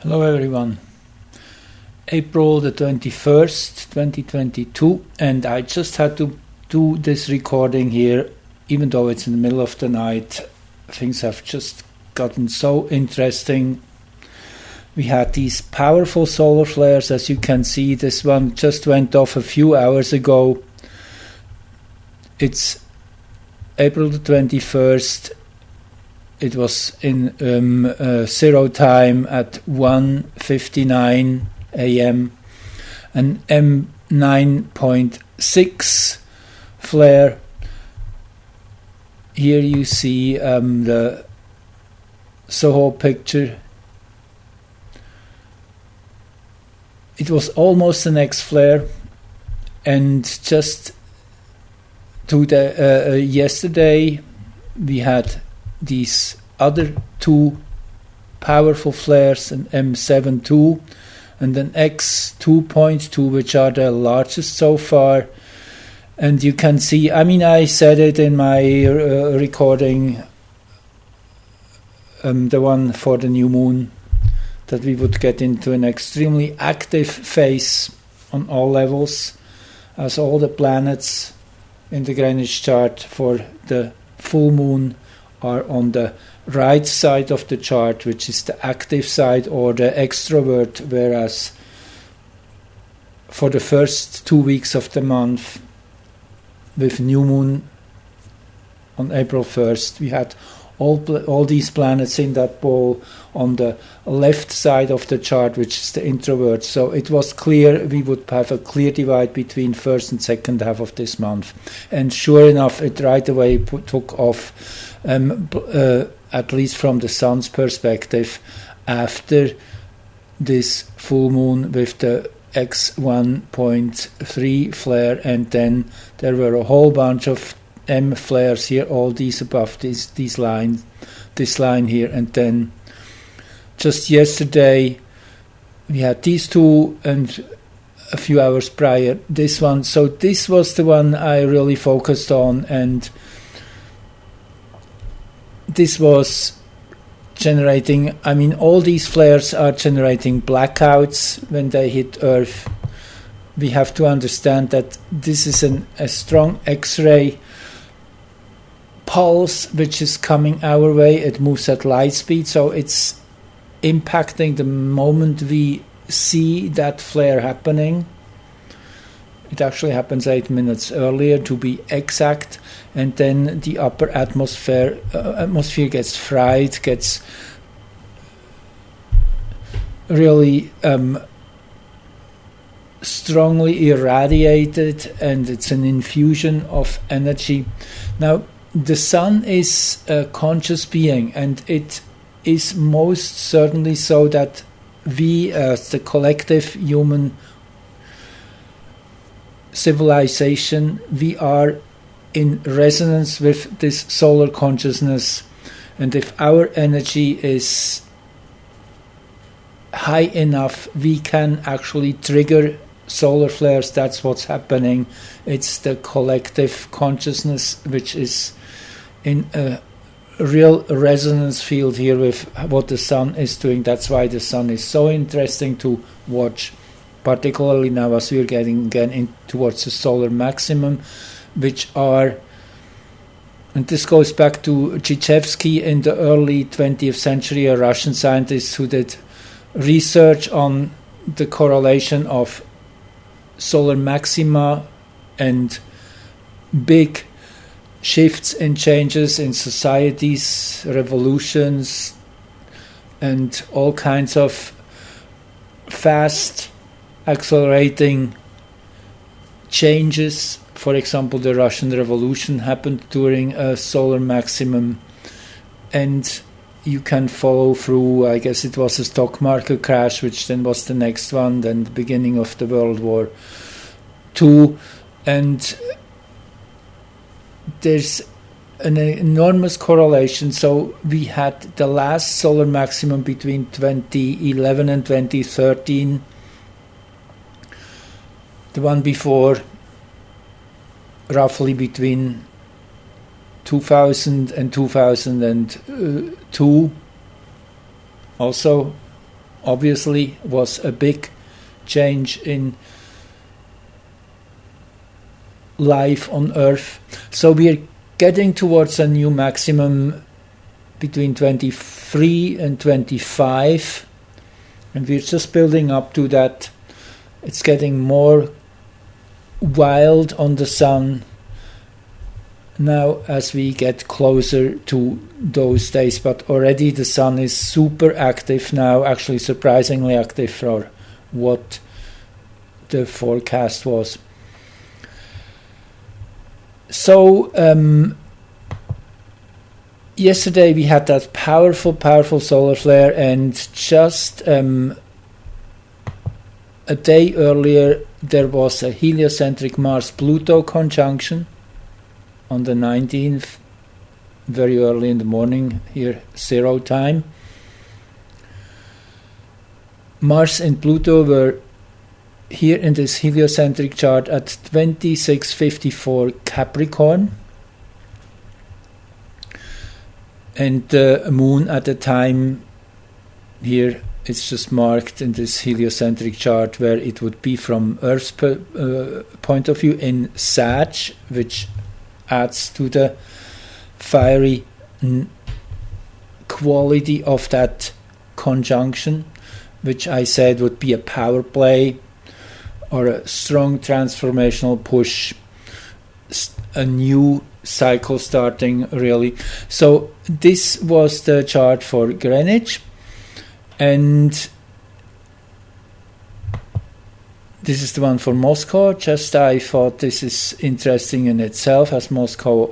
Hello everyone. April the 21st, 2022, and I just had to do this recording here, even though it's in the middle of the night. Things have just gotten so interesting. We had these powerful solar flares, as you can see. This one just went off a few hours ago. It's April the 21st. It was in zero time at 1:59 a.m. An M9.6 flare. Here you see the Soho picture. It was almost an X flare, and just to the yesterday we had these other two powerful flares, an M7.2 and an X2.2, which are the largest so far. And you can see, I said it in my recording, the one for the new moon, that we would get into an extremely active phase on all levels, as all the planets in the Greenwich chart for the full moon are on the right side of the chart, which is the active side or the extrovert, whereas for the first 2 weeks of the month with new moon on April 1st, we had all these planets in that ball on the left side of the chart, which is the introvert. So it was clear we would have a clear divide between first and second half of this month. And sure enough, it right away took off, at least from the sun's perspective, after this full moon with the X1.3 flare, and then there were a whole bunch of M flares here, all these above this line here, and then just yesterday we had these two, and a few hours prior this one. So this was the one I really focused on, and this was generating, all these flares are generating blackouts when they hit Earth. We have to understand that this is a strong X-ray pulse which is coming our way. It moves at light speed, so it's impacting the moment we see that flare happening. It actually happens 8 minutes earlier, to be exact, and then the upper atmosphere gets fried, gets really strongly irradiated, and it's an infusion of energy. Now, the sun is a conscious being, and it is most certainly so that we, as the collective human civilization, we are in resonance with this solar consciousness, and if our energy is high enough, we can actually trigger solar flares. That's what's happening. It's the collective consciousness which is in a real resonance field here with what the sun is doing. That's why the sun is so interesting to watch, particularly now as we're getting again in towards the solar maximum, which are, and this goes back to Zhijevsky in the early 20th century, a Russian scientist who did research on the correlation of solar maxima and big shifts and changes in societies, revolutions, and all kinds of fast accelerating changes. For example, the Russian Revolution happened during a solar maximum, and you can follow through. I guess it was a stock market crash, which then was the next one, then the beginning of the World War II, and there's an enormous correlation. So we had the last solar maximum between 2011 and 2013. The one before, roughly between 2000 and 2002, also obviously was a big change in life on Earth. So we are getting towards a new maximum between 23 and 25, and we're just building up to that. It's getting more wild on the sun now as we get closer to those days, but already the sun is super active now, actually surprisingly active for what the forecast was. So yesterday we had that powerful solar flare, and just a day earlier there was a heliocentric Mars-Pluto conjunction on the 19th, very early in the morning here, 0 time. Mars and Pluto were here in this heliocentric chart at 2654 Capricorn, and the moon at the time here, it's just marked in this heliocentric chart where it would be from Earth's point of view in Sag, which adds to the fiery quality of that conjunction, which I said would be a power play or a strong transformational push, a new cycle starting really. So this was the chart for Greenwich, and this is the one for Moscow. Just I thought this is interesting in itself, as Moscow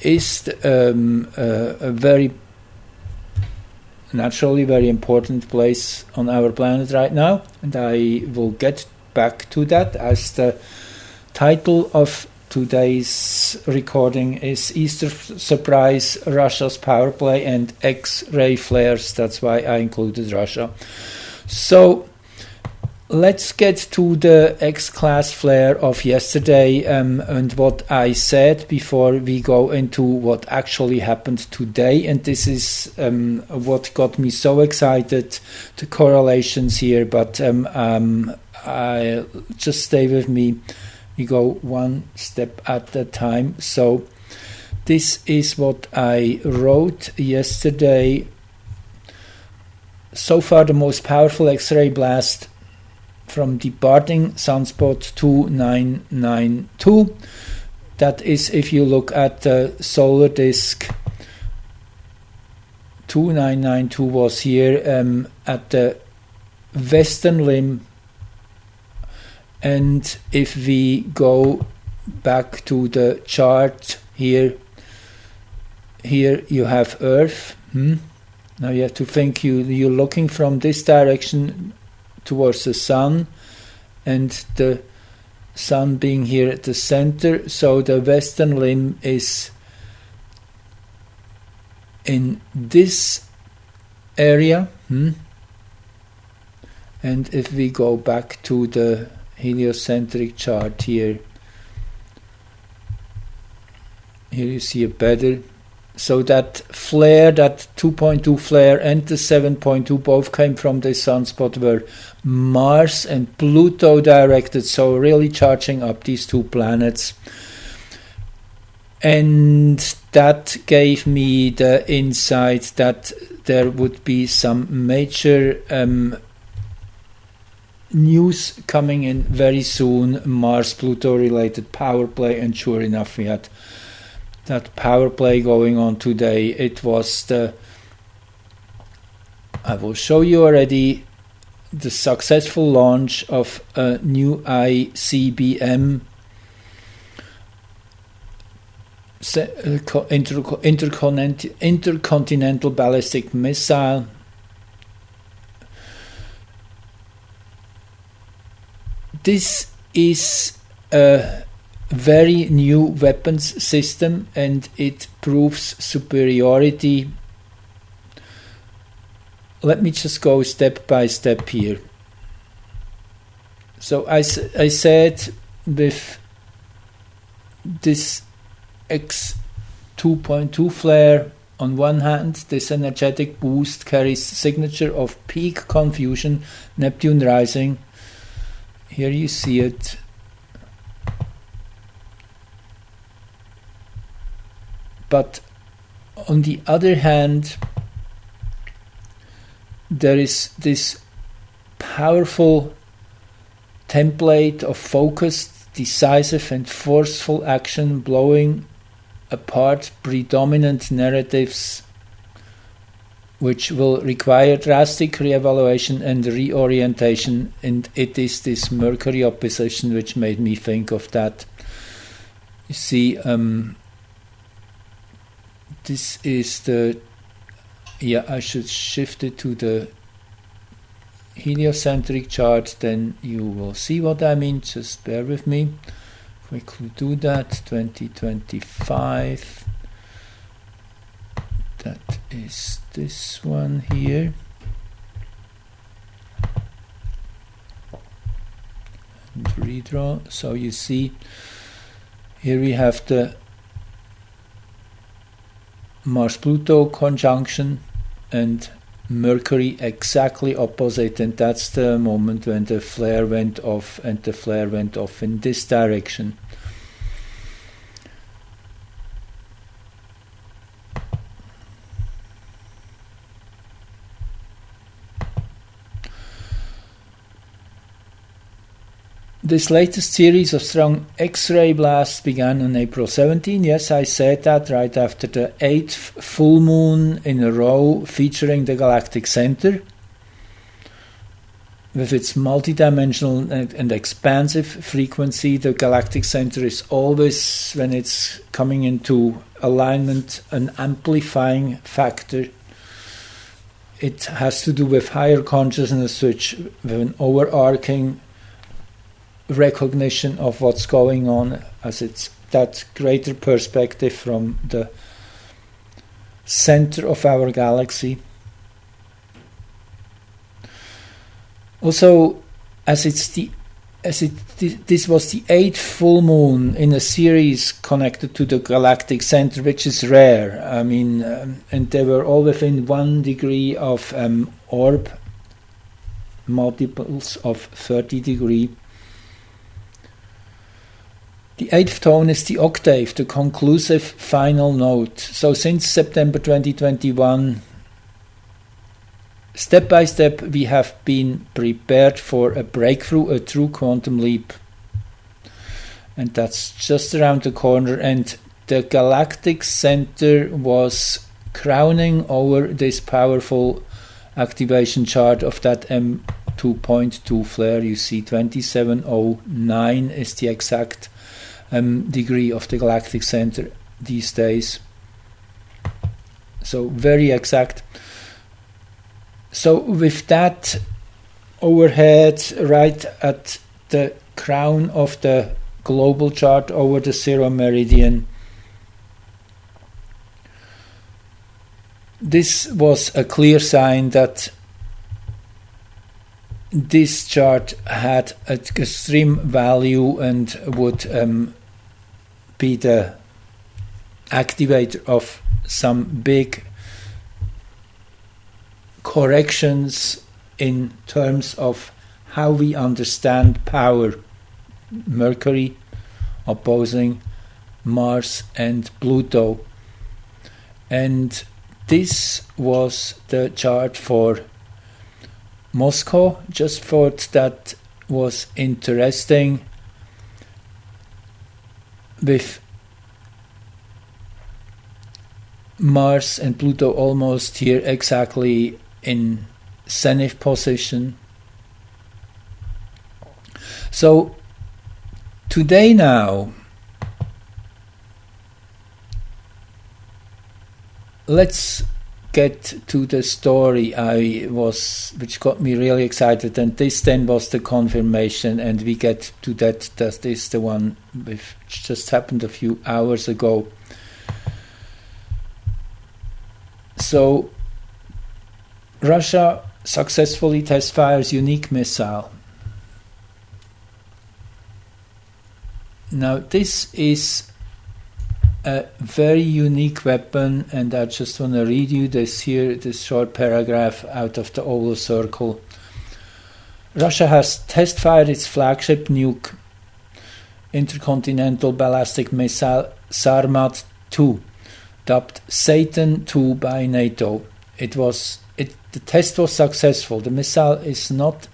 is a very naturally very important place on our planet right now, and I will get back to that, as the title of today's recording is Easter Surprise, Russia's Power Play and X-ray flares. That's why I included Russia. So let's get to the X-class flare of yesterday and what I said before we go into what actually happened today. And this is what got me so excited, the correlations here, but I just stay with me. We go one step at a time. So this is what I wrote yesterday. So far the most powerful X-ray blast from departing sunspot 2992. That is, if you look at the solar disk, 2992 was here at the western limb. And if we go back to the chart here you have Earth. Now you have to think you're looking from this direction towards the sun, and the sun being here at the center, so the western limb is in this area. And if we go back to the heliocentric chart here you see it better. So that flare, that 2.2 flare and the 7.2 both came from this sunspot, were Mars and Pluto directed, so really charging up these two planets. And that gave me the insight that there would be some major news coming in very soon, Mars-Pluto related power play, and sure enough we had that power play going on today. It was I will show you already, the successful launch of a new ICBM intercontinental ballistic missile. This is a very new weapons system, and it proves superiority. Let me just go step by step here. So I said with this X 2.2 flare On one hand, this energetic boost carries signature of peak confusion, Neptune rising. Here you see it. But on the other hand, there is this powerful template of focused, decisive and forceful action blowing apart predominant narratives which will require drastic reevaluation and reorientation, and it is this Mercury opposition which made me think of that. You see, this is the, I should shift it to the heliocentric chart, then you will see what I mean. Just bear with me. If we could do that, 2025, that is this one here. And redraw. So you see, here we have the Mars-Pluto conjunction and Mercury exactly opposite, and that's the moment when the flare went off, and the flare went off in this direction. This latest series of strong X-ray blasts began on April 17. Yes, I said that right after the 8th full moon in a row featuring the galactic center. With its multidimensional and expansive frequency, the galactic center is always, when it's coming into alignment, an amplifying factor. It has to do with higher consciousness, which with an overarching recognition of what's going on, as it's that greater perspective from the center of our galaxy. Also, this was the 8th full moon in a series connected to the galactic center, which is rare. I mean, and they were all within 1 degree of orb, multiples of 30 degrees. The 8th tone is the octave, the conclusive final note. So since September 2021, step by step, we have been prepared for a breakthrough, a true quantum leap. And that's just around the corner. And the galactic center was crowning over this powerful activation chart of that M2.2 flare. You see 2709 is the exact degree of the galactic center these days. So very exact. So with that overhead right at the crown of the global chart over the zero meridian, this was a clear sign that this chart had an extreme value and would be the activator of some big corrections in terms of how we understand power. Mercury opposing Mars and Pluto. And this was the chart for Moscow. Just thought that was interesting, with Mars and Pluto almost here exactly in zenith position. So today now, let's get to the story which got me really excited, and this then was the confirmation, and we get to that is the one which just happened a few hours ago. So Russia successfully test fires unique missile. Now this is a very unique weapon, and I just want to read you this here, this short paragraph out of the Oval Circle. Russia has test-fired its flagship nuke, intercontinental ballistic missile Sarmat-2, dubbed Satan II by NATO. The test was successful. The missile is not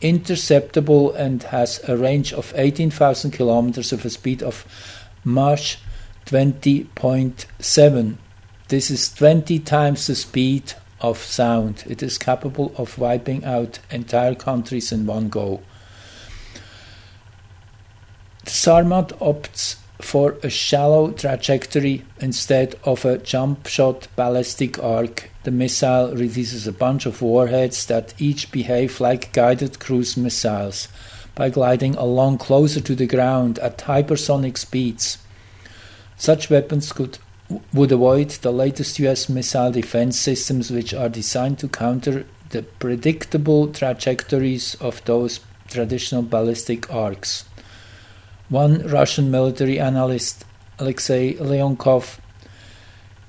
interceptable and has a range of 18,000 kilometers with a speed of Mach 20.7. This is 20 times the speed of sound. It is capable of wiping out entire countries in one go. The Sarmat opts for a shallow trajectory instead of a jump shot ballistic arc. The missile releases a bunch of warheads that each behave like guided cruise missiles by gliding along closer to the ground at hypersonic speeds. Such weapons would avoid the latest US missile defense systems, which are designed to counter the predictable trajectories of those traditional ballistic arcs. One Russian military analyst, Alexei Leonkov,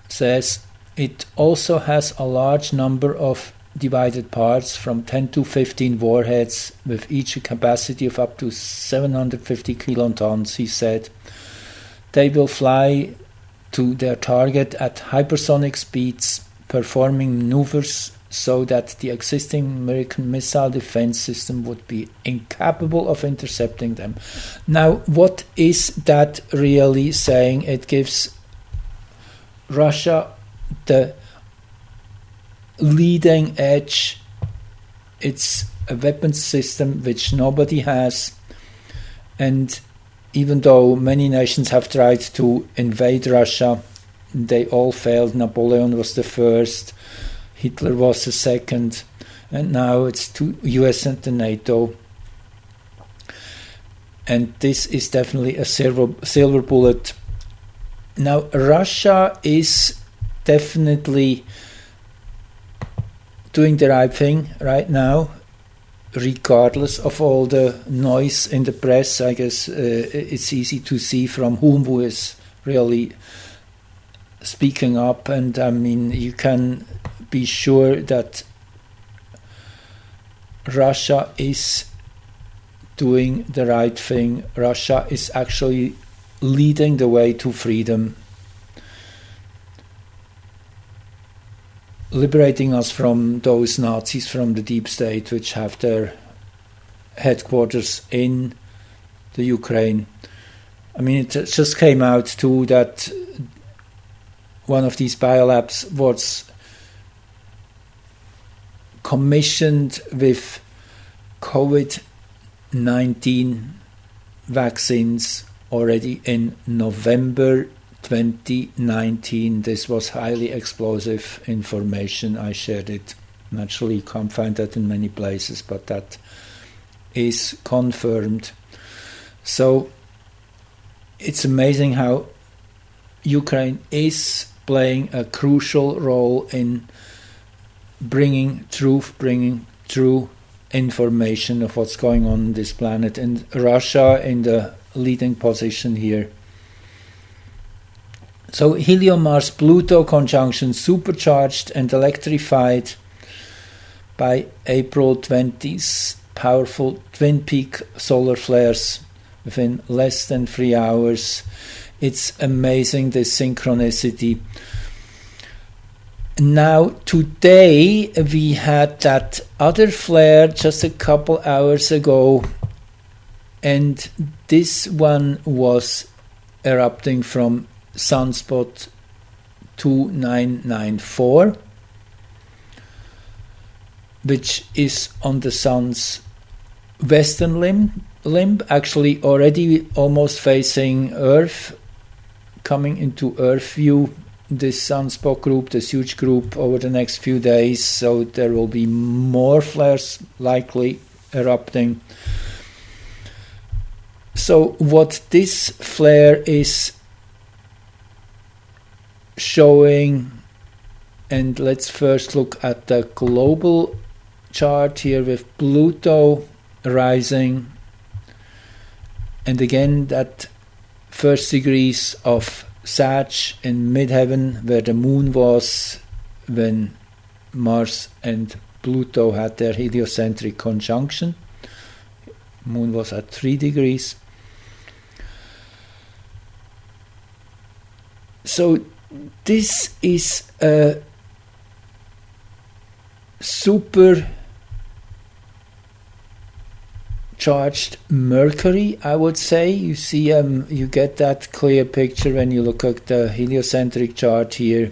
says it also has a large number of divided parts, from 10 to 15 warheads, with each a capacity of up to 750 kilotons, he said. They will fly to their target at hypersonic speeds, performing maneuvers so that the existing American missile defense system would be incapable of intercepting them. Now, what is that really saying? It gives Russia the leading edge. It's a weapons system which nobody has, and even though many nations have tried to invade Russia, they all failed. Napoleon was the first, Hitler was the second, and now it's the US and the NATO. And this is definitely a silver bullet. Now, Russia is definitely doing the right thing right now, regardless of all the noise in the press. I guess it's easy to see from who is really speaking up, and I mean, you can be sure that Russia is doing the right thing. Russia is actually leading the way to freedom, liberating us from those Nazis from the deep state, which have their headquarters in the Ukraine. I mean, it just came out too that one of these biolabs was commissioned with COVID-19 vaccines already in November 2019. This was highly explosive information. I shared it. Naturally, you can't find that in many places, but that is confirmed. So it's amazing how Ukraine is playing a crucial role in bringing true information of what's going on this planet, and Russia in the leading position here. So helio Mars-Pluto conjunction supercharged and electrified by April 20's powerful twin-peak solar flares within less than 3 hours. It's amazing, this synchronicity. Now, today we had that other flare just a couple hours ago, and this one was erupting from sunspot 2994, which is on the sun's western limb, actually already almost facing Earth, coming into Earth view, this sunspot group, this huge group, over the next few days. So there will be more flares likely erupting. So what this flare is showing, and let's first look at the global chart here with Pluto rising, and again that first degrees of Sag in midheaven, where the moon was when Mars and Pluto had their heliocentric conjunction. Moon was at 3 degrees. So this is a super charged Mercury, I would say. You see, you get that clear picture when you look at the heliocentric chart here.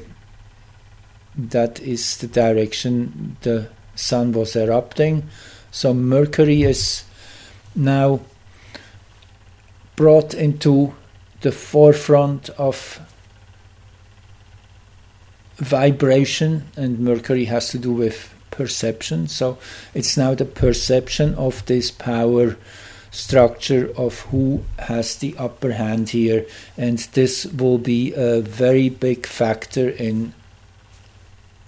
That is the direction the sun was erupting. So Mercury is now brought into the forefront of vibration, and Mercury has to do with perception. So it's now the perception of this power structure of who has the upper hand here, and this will be a very big factor in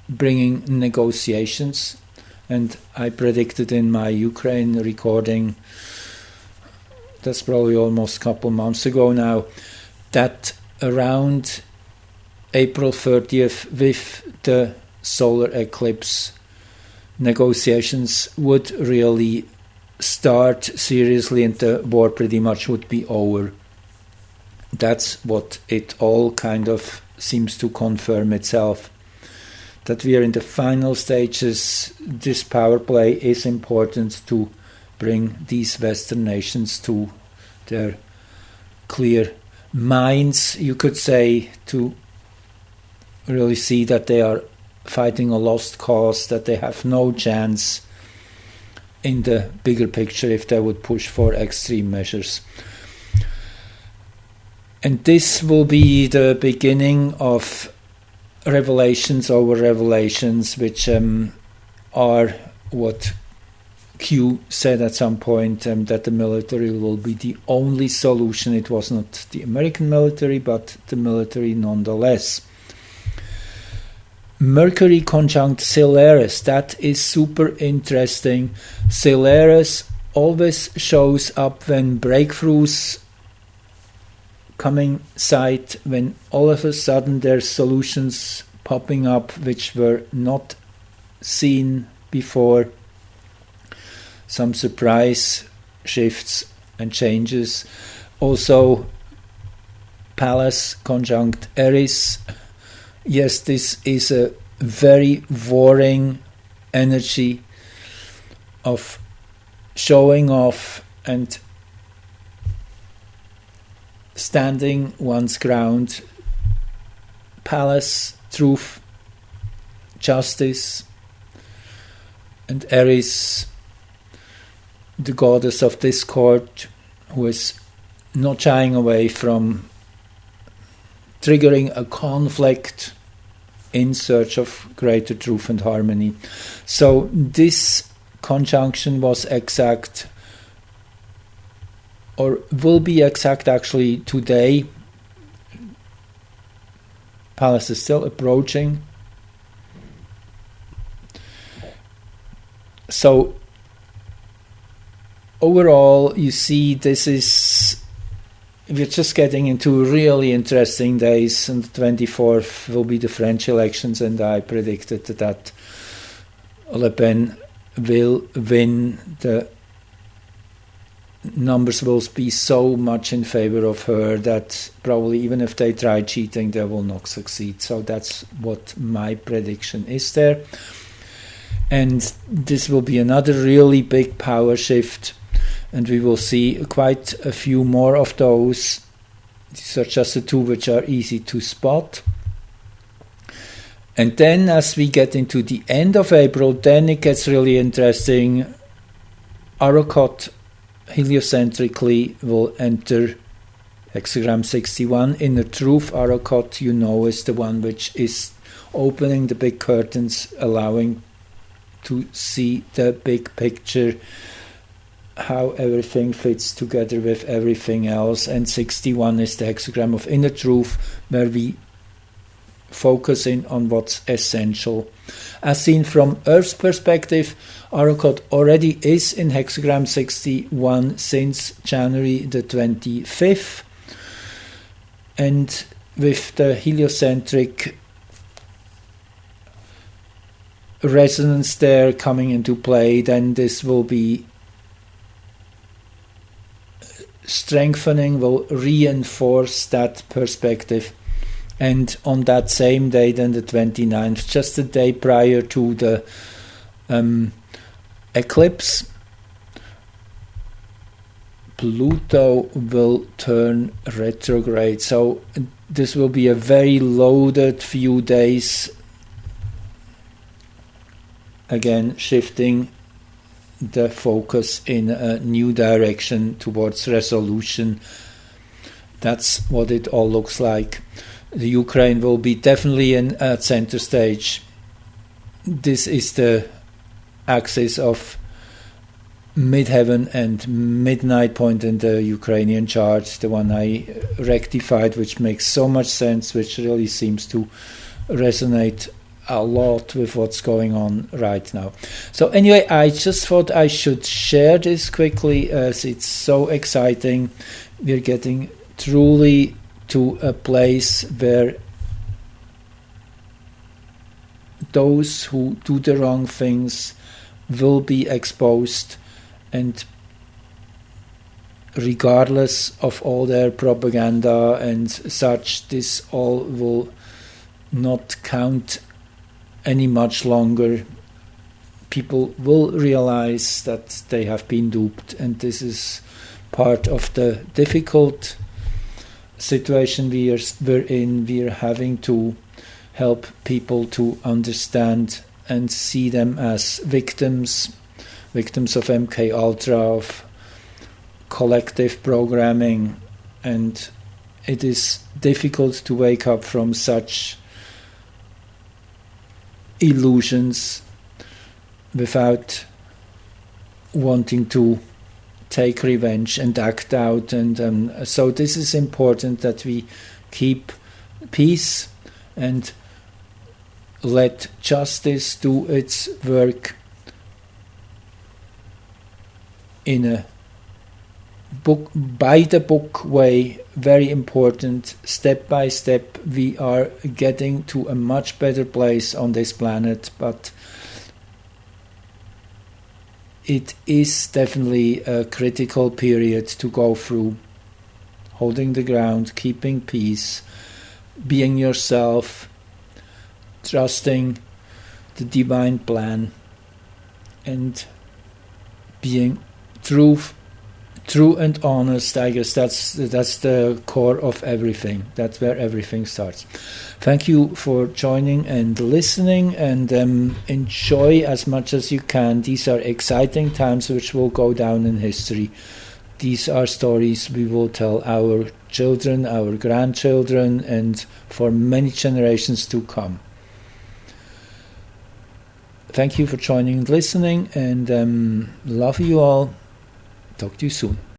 bringing negotiations. And I predicted in my Ukraine recording, that's probably almost a couple months ago now, that around April 30th with the solar eclipse, negotiations would really start seriously and the war pretty much would be over. That's what it all kind of seems to confirm itself, that we are in the final stages. This power play is important to bring these Western nations to their clear minds, you could say, to really see that they are fighting a lost cause, that they have no chance in the bigger picture if they would push for extreme measures. And this will be the beginning of revelations over revelations, which are what Q said at some point, that the military will be the only solution. It was not the American military, but the military nonetheless. Mercury conjunct Solaris, that is super interesting. Solaris always shows up when breakthroughs coming sight, when all of a sudden there's solutions popping up which were not seen before. Some surprise shifts and changes. Also Pallas conjunct Eris. Yes, this is a very warring energy of showing off and standing one's ground. Pallas, truth, justice, and Eris, the goddess of discord, who is not shying away from triggering a conflict in search of greater truth and harmony. So this conjunction was exact, or will be exact actually today. Pallas is still approaching. So overall, you see, we're just getting into really interesting days, and the 24th will be the French elections, and I predicted that Le Pen will win. The numbers will be so much in favor of her that probably even if they try cheating, they will not succeed. So that's what my prediction is there. And this will be another really big power shift, and we will see quite a few more of those. These are just the two which are easy to spot. And then as we get into the end of April, then it gets really interesting. Arrokoth heliocentrically will enter hexagram 61. Inner truth Arrokoth, you know, is the one which is opening the big curtains, allowing to see the big picture, how everything fits together with everything else. And 61 is the hexagram of inner truth, where we focus in on what's essential. As seen from Earth's perspective, Arrokoth already is in hexagram 61 since January the 25th, and with the heliocentric resonance there coming into play, then this will be strengthening, will reinforce that perspective. And on that same day, then the 29th, just a day prior to the eclipse, Pluto will turn retrograde. So this will be a very loaded few days, again shifting the focus in a new direction towards resolution. That's what it all looks like. The Ukraine will be definitely in at center stage. This is the axis of midheaven and midnight point in the Ukrainian chart, the one I rectified, which makes so much sense, which really seems to resonate a lot with what's going on right now. So anyway, I just thought I should share this quickly as it's so exciting. We're getting truly to a place where those who do the wrong things will be exposed, and regardless of all their propaganda and such, this all will not count any much longer. People will realize that they have been duped, and this is part of the difficult situation we're in. We're having to help people to understand and see them as victims of MK Ultra, of collective programming, and it is difficult to wake up from such illusions without wanting to take revenge and act out. And so this is important, that we keep peace and let justice do its work in a book, by the book way. Very important. Step by step we are getting to a much better place on this planet, but it is definitely a critical period to go through. Holding the ground, keeping peace, being yourself, trusting the divine plan, and being true and honest. I guess that's the core of everything. That's where everything starts. Thank you for joining and listening, and enjoy as much as you can. These are exciting times which will go down in history. These are stories we will tell our children, our grandchildren, and for many generations to come. Thank you for joining and listening, and love you all. Talk to you soon.